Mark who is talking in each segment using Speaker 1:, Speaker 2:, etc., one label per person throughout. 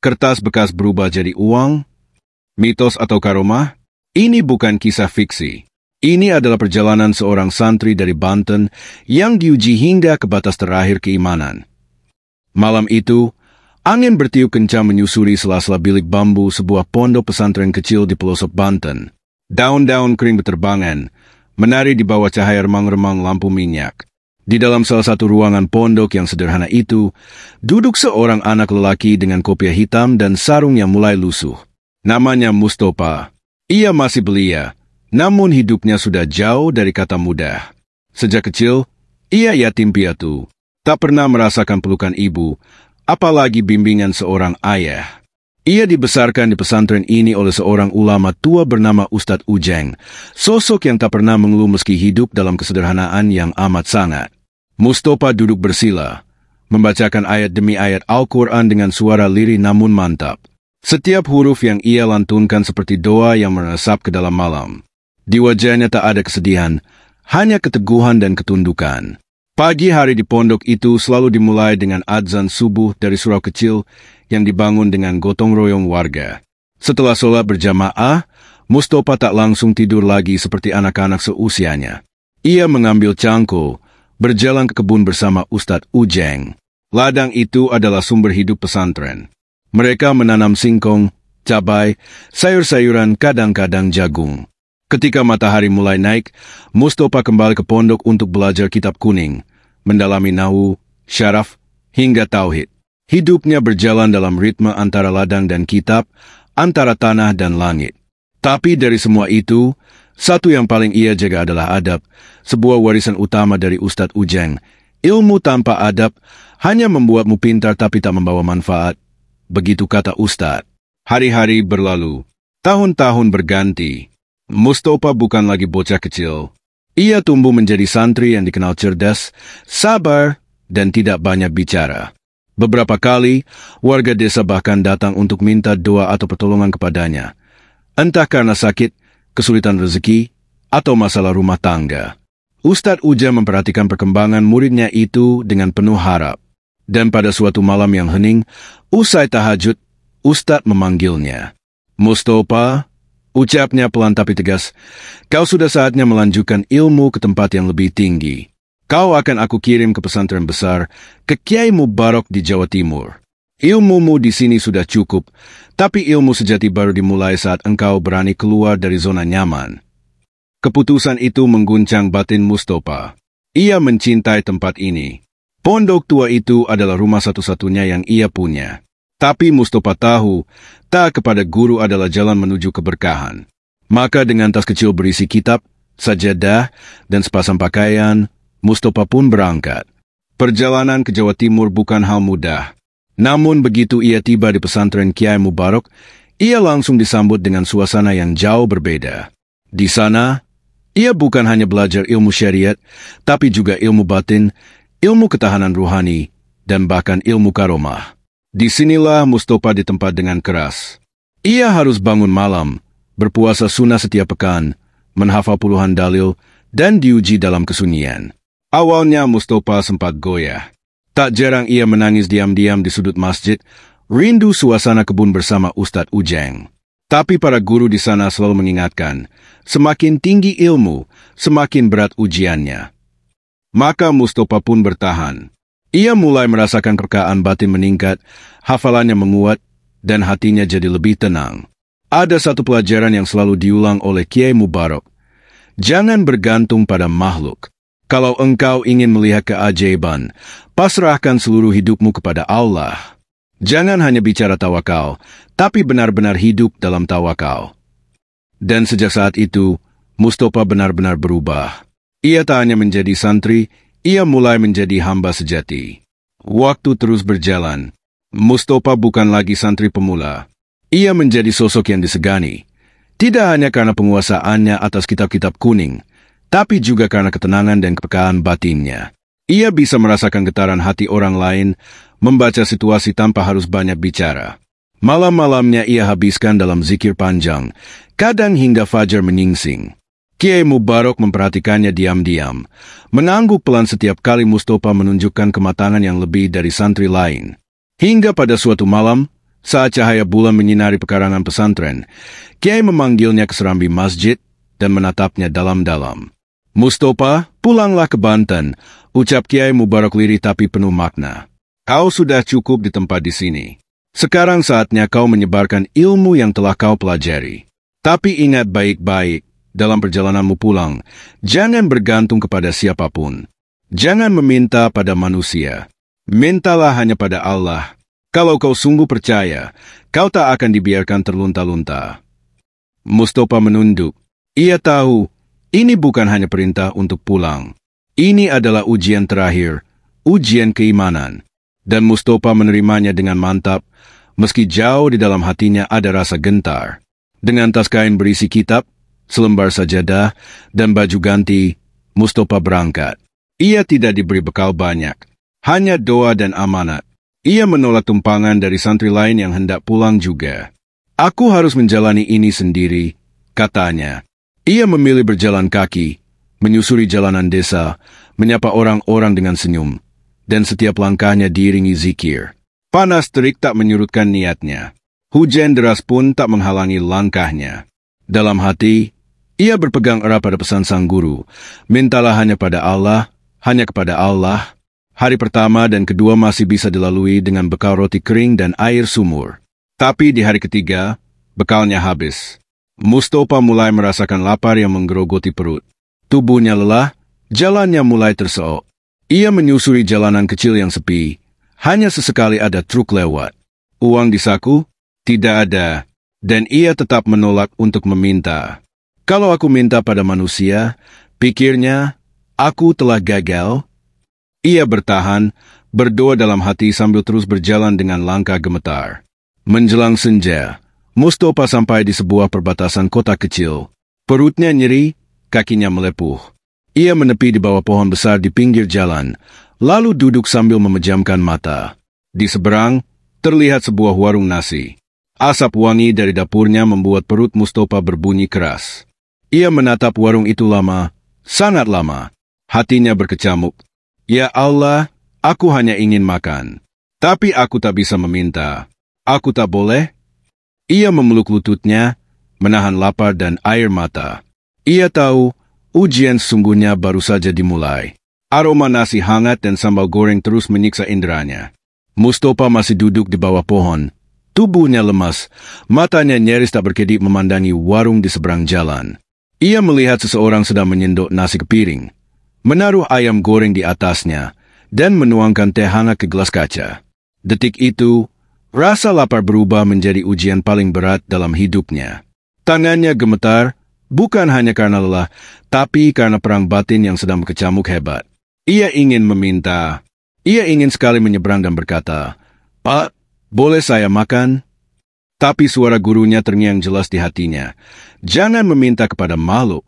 Speaker 1: Kertas bekas berubah jadi uang? Mitos atau karomah? Ini bukan kisah fiksi. Ini adalah perjalanan seorang santri dari Banten yang diuji hingga ke batas terakhir keimanan. Malam itu, angin bertiup kencang menyusuri sela-sela bilik bambu sebuah pondok pesantren kecil di pelosok Banten. Daun-daun kering berterbangan, menari di bawah cahaya remang-remang lampu minyak. Di dalam salah satu ruangan pondok yang sederhana itu, duduk seorang anak lelaki dengan kopiah hitam dan sarung yang mulai lusuh. Namanya Mustopa. Ia masih belia, namun hidupnya sudah jauh dari kata mudah. Sejak kecil, ia yatim piatu, tak pernah merasakan pelukan ibu, apalagi bimbingan seorang ayah. Ia dibesarkan di pesantren ini oleh seorang ulama tua bernama Ustadz Ujeng, sosok yang tak pernah mengeluh meski hidup dalam kesederhanaan yang amat sangat. Mustopa duduk bersila, membacakan ayat demi ayat Al-Quran dengan suara lirih namun mantap. Setiap huruf yang ia lantunkan seperti doa yang meresap ke dalam malam. Di wajahnya tak ada kesedihan, hanya keteguhan dan ketundukan. Pagi hari di pondok itu selalu dimulai dengan adzan subuh dari surau kecil yang dibangun dengan gotong royong warga. Setelah sholat berjamaah, Mustopa tak langsung tidur lagi seperti anak-anak seusianya. Ia mengambil cangkul, berjalan ke kebun bersama Ustadz Ujeng. Ladang itu adalah sumber hidup pesantren. Mereka menanam singkong, cabai, sayur-sayuran, kadang-kadang jagung. Ketika matahari mulai naik, Mustopa kembali ke pondok untuk belajar kitab kuning, mendalami nahwu, syaraf, hingga tauhid. Hidupnya berjalan dalam ritme antara ladang dan kitab, antara tanah dan langit. Tapi dari semua itu, satu yang paling ia jaga adalah adab, sebuah warisan utama dari Ustadz Ujeng. Ilmu tanpa adab hanya membuatmu pintar tapi tak membawa manfaat. Begitu kata Ustadz. Hari-hari berlalu. Tahun-tahun berganti. Mustopa bukan lagi bocah kecil. Ia tumbuh menjadi santri yang dikenal cerdas, sabar, dan tidak banyak bicara. Beberapa kali, warga desa bahkan datang untuk minta doa atau pertolongan kepadanya. Entah karena sakit, kesulitan rezeki, atau masalah rumah tangga. Ustadz Ujeng memperhatikan perkembangan muridnya itu dengan penuh harap. Dan pada suatu malam yang hening, usai tahajud, Ustadz memanggilnya. Mustopa, ucapnya pelan tapi tegas, kau sudah saatnya melanjutkan ilmu ke tempat yang lebih tinggi. Kau akan aku kirim ke pesantren besar, ke Kiai Mubarok di Jawa Timur. Ilmumu di sini sudah cukup, tapi ilmu sejati baru dimulai saat engkau berani keluar dari zona nyaman. Keputusan itu mengguncang batin Mustopa. Ia mencintai tempat ini. Pondok tua itu adalah rumah satu-satunya yang ia punya. Tapi Mustopa tahu, tak kepada guru adalah jalan menuju keberkahan. Maka dengan tas kecil berisi kitab, sajadah, dan sepasang pakaian, Mustopa pun berangkat. Perjalanan ke Jawa Timur bukan hal mudah. Namun begitu ia tiba di pesantren Kiai Mubarok, ia langsung disambut dengan suasana yang jauh berbeda. Di sana, ia bukan hanya belajar ilmu syariat, tapi juga ilmu batin, ilmu ketahanan ruhani, dan bahkan ilmu karomah. Disinilah Mustopa ditempa dengan keras. Ia harus bangun malam, berpuasa sunnah setiap pekan, menghafal puluhan dalil, dan diuji dalam kesunyian. Awalnya Mustopa sempat goyah. Tak jarang ia menangis diam-diam di sudut masjid, rindu suasana kebun bersama Ustadz Ujeng. Tapi para guru di sana selalu mengingatkan, semakin tinggi ilmu, semakin berat ujiannya. Maka Mustopa pun bertahan. Ia mulai merasakan kerekaan batin meningkat, hafalannya menguat, dan hatinya jadi lebih tenang. Ada satu pelajaran yang selalu diulang oleh Kiai Mubarok. Jangan bergantung pada makhluk. Kalau engkau ingin melihat keajaiban, pasrahkan seluruh hidupmu kepada Allah. Jangan hanya bicara tawakal, tapi benar-benar hidup dalam tawakal. Dan sejak saat itu, Mustopa benar-benar berubah. Ia tak hanya menjadi santri, ia mulai menjadi hamba sejati. Waktu terus berjalan. Mustopa bukan lagi santri pemula. Ia menjadi sosok yang disegani. Tidak hanya karena penguasaannya atas kitab-kitab kuning, tapi juga karena ketenangan dan kepekaan batinnya. Ia bisa merasakan getaran hati orang lain, membaca situasi tanpa harus banyak bicara. Malam-malamnya ia habiskan dalam zikir panjang, kadang hingga fajar menyingsing. Kiai Mubarok memperhatikannya diam-diam, mengangguk pelan setiap kali Mustopa menunjukkan kematangan yang lebih dari santri lain. Hingga pada suatu malam, Saat cahaya bulan menyinari pekarangan pesantren, Kiai memanggilnya ke serambi masjid dan menatapnya dalam-dalam. "Mustopa, pulanglah ke Banten," ucap Kiai Mubarak lirih tapi penuh makna. "Kau sudah cukup di tempat di sini. Sekarang saatnya kau menyebarkan ilmu yang telah kau pelajari. Tapi ingat baik-baik, dalam perjalananmu pulang, jangan bergantung kepada siapapun. Jangan meminta pada manusia. Mintalah hanya pada Allah. Kalau kau sungguh percaya, kau tak akan dibiarkan terlunta-lunta." Mustopa menunduk. Ia tahu, ini bukan hanya perintah untuk pulang. Ini adalah ujian terakhir, ujian keimanan. Dan Mustopa menerimanya dengan mantap, meski jauh di dalam hatinya ada rasa gentar. Dengan tas kain berisi kitab, selembar sajadah, dan baju ganti, Mustopa berangkat. Ia tidak diberi bekal banyak, hanya doa dan amanat. Ia menolak tumpangan dari santri lain yang hendak pulang juga. "Aku harus menjalani ini sendiri," katanya. Ia memilih berjalan kaki, menyusuri jalanan desa, menyapa orang-orang dengan senyum, dan setiap langkahnya diiringi zikir. Panas terik tak menyurutkan niatnya. Hujan deras pun tak menghalangi langkahnya. Dalam hati, ia berpegang erat pada pesan sang guru, "Mintalah hanya pada Allah, hanya kepada Allah." Hari pertama dan kedua masih bisa dilalui dengan bekal roti kering dan air sumur. Tapi di hari ketiga, bekalnya habis. Mustopa mulai merasakan lapar yang menggerogoti perut. Tubuhnya lelah, jalannya mulai terseok. Ia menyusuri jalanan kecil yang sepi. Hanya sesekali ada truk lewat. Uang di saku? Tidak ada. Dan ia tetap menolak untuk meminta. "Kalau aku minta pada manusia," pikirnya, "aku telah gagal." Ia bertahan, berdoa dalam hati sambil terus berjalan dengan langkah gemetar. Menjelang senja, Mustopa sampai di sebuah perbatasan kota kecil. Perutnya nyeri, kakinya melepuh. Ia menepi di bawah pohon besar di pinggir jalan, lalu duduk sambil memejamkan mata. Di seberang, terlihat sebuah warung nasi. Asap wangi dari dapurnya membuat perut Mustopa berbunyi keras. Ia menatap warung itu lama, sangat lama. Hatinya berkecamuk. "Ya Allah, aku hanya ingin makan. Tapi aku tak bisa meminta. Aku tak boleh?" Ia memeluk lututnya, menahan lapar dan air mata. Ia tahu, ujian sesungguhnya baru saja dimulai. Aroma nasi hangat dan sambal goreng terus menyiksa inderanya. Mustopa masih duduk di bawah pohon. Tubuhnya lemas, matanya nyaris tak berkedip memandangi warung di seberang jalan. Ia melihat seseorang sedang menyendok nasi ke piring, menaruh ayam goreng di atasnya, dan menuangkan teh hangat ke gelas kaca. Detik itu, rasa lapar berubah menjadi ujian paling berat dalam hidupnya. Tangannya gemetar, bukan hanya karena lelah, tapi karena perang batin yang sedang berkecamuk hebat. Ia ingin meminta. Ia ingin sekali menyeberang dan berkata, "Pak, boleh saya makan?" Tapi suara gurunya terngiang jelas di hatinya. Jangan meminta kepada makhluk.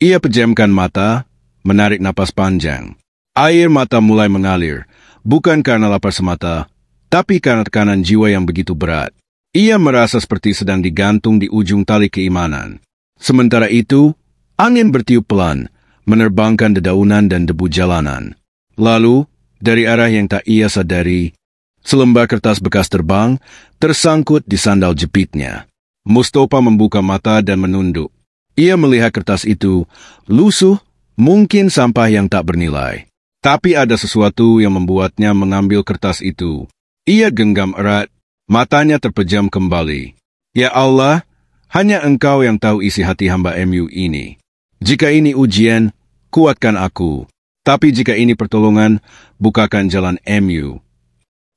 Speaker 1: Ia pejamkan mata, menarik napas panjang. Air mata mulai mengalir, bukan karena lapar semata, tapi karena tekanan jiwa yang begitu berat. Ia merasa seperti sedang digantung di ujung tali keimanan. Sementara itu, angin bertiup pelan, menerbangkan dedaunan dan debu jalanan. Lalu, dari arah yang tak ia sadari, selembar kertas bekas terbang, tersangkut di sandal jepitnya. Mustopa membuka mata dan menunduk. Ia melihat kertas itu, lusuh, mungkin sampah yang tak bernilai. Tapi ada sesuatu yang membuatnya mengambil kertas itu. Ia genggam erat, matanya terpejam kembali. "Ya Allah, hanya Engkau yang tahu isi hati hamba MU ini. Jika ini ujian, kuatkan aku. Tapi jika ini pertolongan, bukakan jalan MU."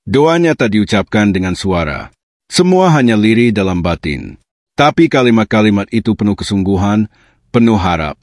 Speaker 1: Doanya tak diucapkan dengan suara. Semua hanya lirih dalam batin. Tapi kalimat-kalimat itu penuh kesungguhan, penuh harap.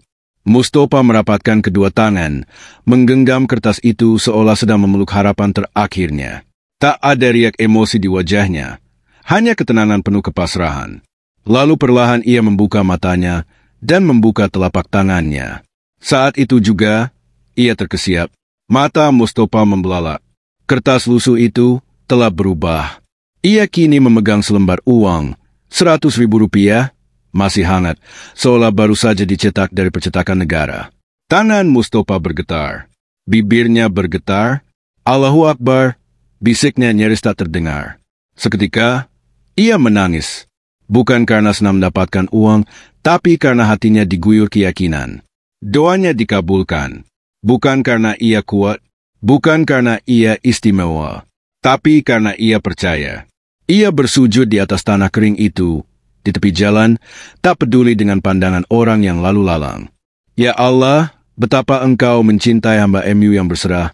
Speaker 1: Mustopa merapatkan kedua tangan, menggenggam kertas itu seolah sedang memeluk harapan terakhirnya. Tak ada riak emosi di wajahnya, hanya ketenangan penuh kepasrahan. Lalu perlahan ia membuka matanya dan membuka telapak tangannya. Saat itu juga, ia terkesiap. Mata Mustopa membelalak. Kertas lusuh itu telah berubah. Ia kini memegang selembar uang, 100.000 rupiah, masih hangat, seolah baru saja dicetak dari percetakan negara. Tangan Mustopa bergetar. Bibirnya bergetar. "Allahu Akbar," bisiknya nyaris tak terdengar. Seketika, ia menangis. Bukan karena senang mendapatkan uang, tapi karena hatinya diguyur keyakinan. Doanya dikabulkan. Bukan karena ia kuat, bukan karena ia istimewa, tapi karena ia percaya. Ia bersujud di atas tanah kering itu, di tepi jalan, tak peduli dengan pandangan orang yang lalu lalang. Ya Allah, betapa Engkau mencintai hamba MU yang berserah.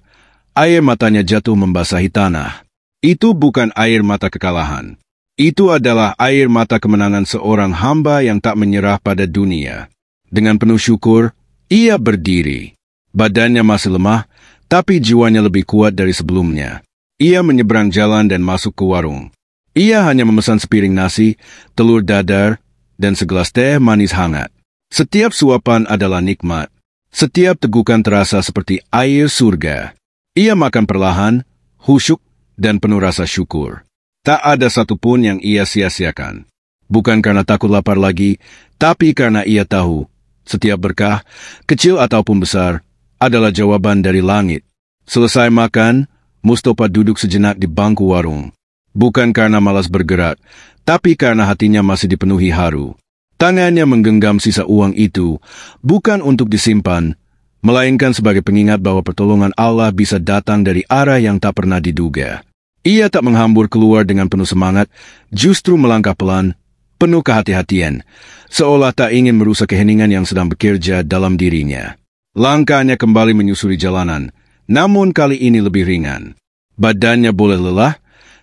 Speaker 1: Air matanya jatuh membasahi tanah. Itu bukan air mata kekalahan. Itu adalah air mata kemenangan seorang hamba yang tak menyerah pada dunia. Dengan penuh syukur, ia berdiri. Badannya masih lemah, tapi jiwanya lebih kuat dari sebelumnya. Ia menyeberang jalan dan masuk ke warung. Ia hanya memesan sepiring nasi, telur dadar, dan segelas teh manis hangat. Setiap suapan adalah nikmat. Setiap tegukan terasa seperti air surga. Ia makan perlahan, khusyuk, dan penuh rasa syukur. Tak ada satupun yang ia sia-siakan. Bukan karena takut lapar lagi, tapi karena ia tahu, setiap berkah, kecil ataupun besar, adalah jawaban dari langit. Selesai makan, Mustafa duduk sejenak di bangku warung. Bukan karena malas bergerak, tapi karena hatinya masih dipenuhi haru. Tangannya menggenggam sisa uang itu, bukan untuk disimpan, melainkan sebagai pengingat bahwa pertolongan Allah bisa datang dari arah yang tak pernah diduga. Ia tak menghambur keluar dengan penuh semangat, justru melangkah pelan, penuh kehati-hatian, seolah tak ingin merusak keheningan yang sedang bekerja dalam dirinya. Langkahnya kembali menyusuri jalanan, namun kali ini lebih ringan. Badannya boleh lelah,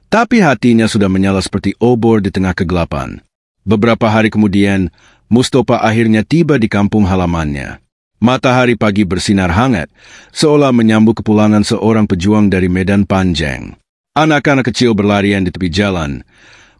Speaker 1: tapi hatinya sudah menyala seperti obor di tengah kegelapan. Beberapa hari kemudian, Mustafa akhirnya tiba di kampung halamannya. Matahari pagi bersinar hangat, seolah menyambut kepulangan seorang pejuang dari medan panjang. Anak-anak kecil berlarian di tepi jalan.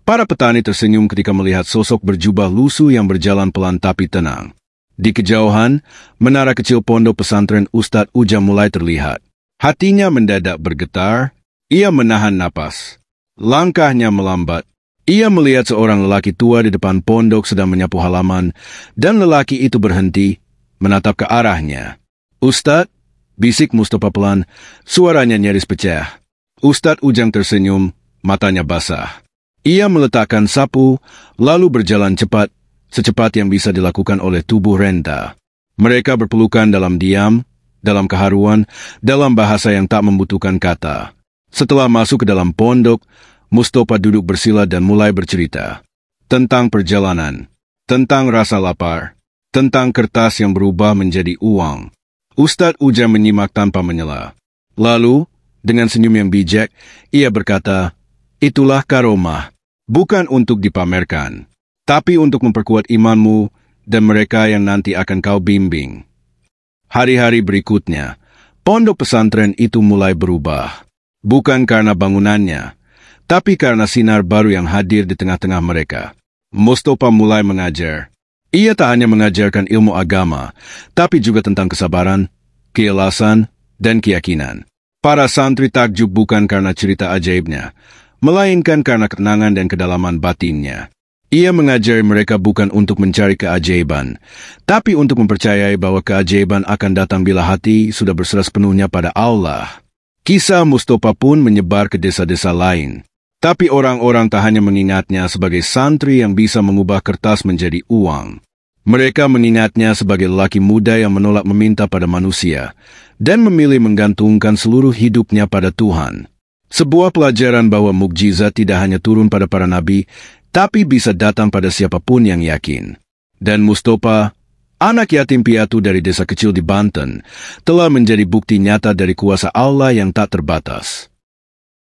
Speaker 1: Para petani tersenyum ketika melihat sosok berjubah lusuh yang berjalan pelan tapi tenang. Di kejauhan, menara kecil pondok pesantren Ustadz Ujang mulai terlihat. Hatinya mendadak bergetar, ia menahan napas. Langkahnya melambat. Ia melihat seorang lelaki tua di depan pondok sedang menyapu halaman, dan lelaki itu berhenti, menatap ke arahnya. "Ustadz," bisik Mustafa pelan, suaranya nyaris pecah. Ustadz Ujang tersenyum, matanya basah. Ia meletakkan sapu, lalu berjalan cepat, secepat yang bisa dilakukan oleh tubuh renta. Mereka berpelukan dalam diam, dalam keharuan, dalam bahasa yang tak membutuhkan kata. Setelah masuk ke dalam pondok, Mustafa duduk bersila dan mulai bercerita. Tentang perjalanan, tentang rasa lapar, tentang kertas yang berubah menjadi uang. Ustadz Ujang menyimak tanpa menyela. Lalu, dengan senyum yang bijak, ia berkata, "Itulah karomah, bukan untuk dipamerkan, tapi untuk memperkuat imanmu dan mereka yang nanti akan kau bimbing." Hari-hari berikutnya, pondok pesantren itu mulai berubah. Bukan karena bangunannya, tapi karena sinar baru yang hadir di tengah-tengah mereka. Mustafa mulai mengajar. Ia tak hanya mengajarkan ilmu agama, tapi juga tentang kesabaran, keikhlasan, dan keyakinan. Para santri takjub bukan karena cerita ajaibnya, melainkan karena ketenangan dan kedalaman batinnya. Ia mengajari mereka bukan untuk mencari keajaiban, tapi untuk mempercayai bahwa keajaiban akan datang bila hati sudah berserah sepenuhnya pada Allah. Kisah Mustafa pun menyebar ke desa-desa lain. Tapi orang-orang tak hanya mengingatnya sebagai santri yang bisa mengubah kertas menjadi uang. Mereka mengingatnya sebagai lelaki muda yang menolak meminta pada manusia dan memilih menggantungkan seluruh hidupnya pada Tuhan. Sebuah pelajaran bahwa mukjizat tidak hanya turun pada para nabi, tapi bisa datang pada siapapun yang yakin. Dan Mustafa, anak yatim piatu dari desa kecil di Banten, telah menjadi bukti nyata dari kuasa Allah yang tak terbatas.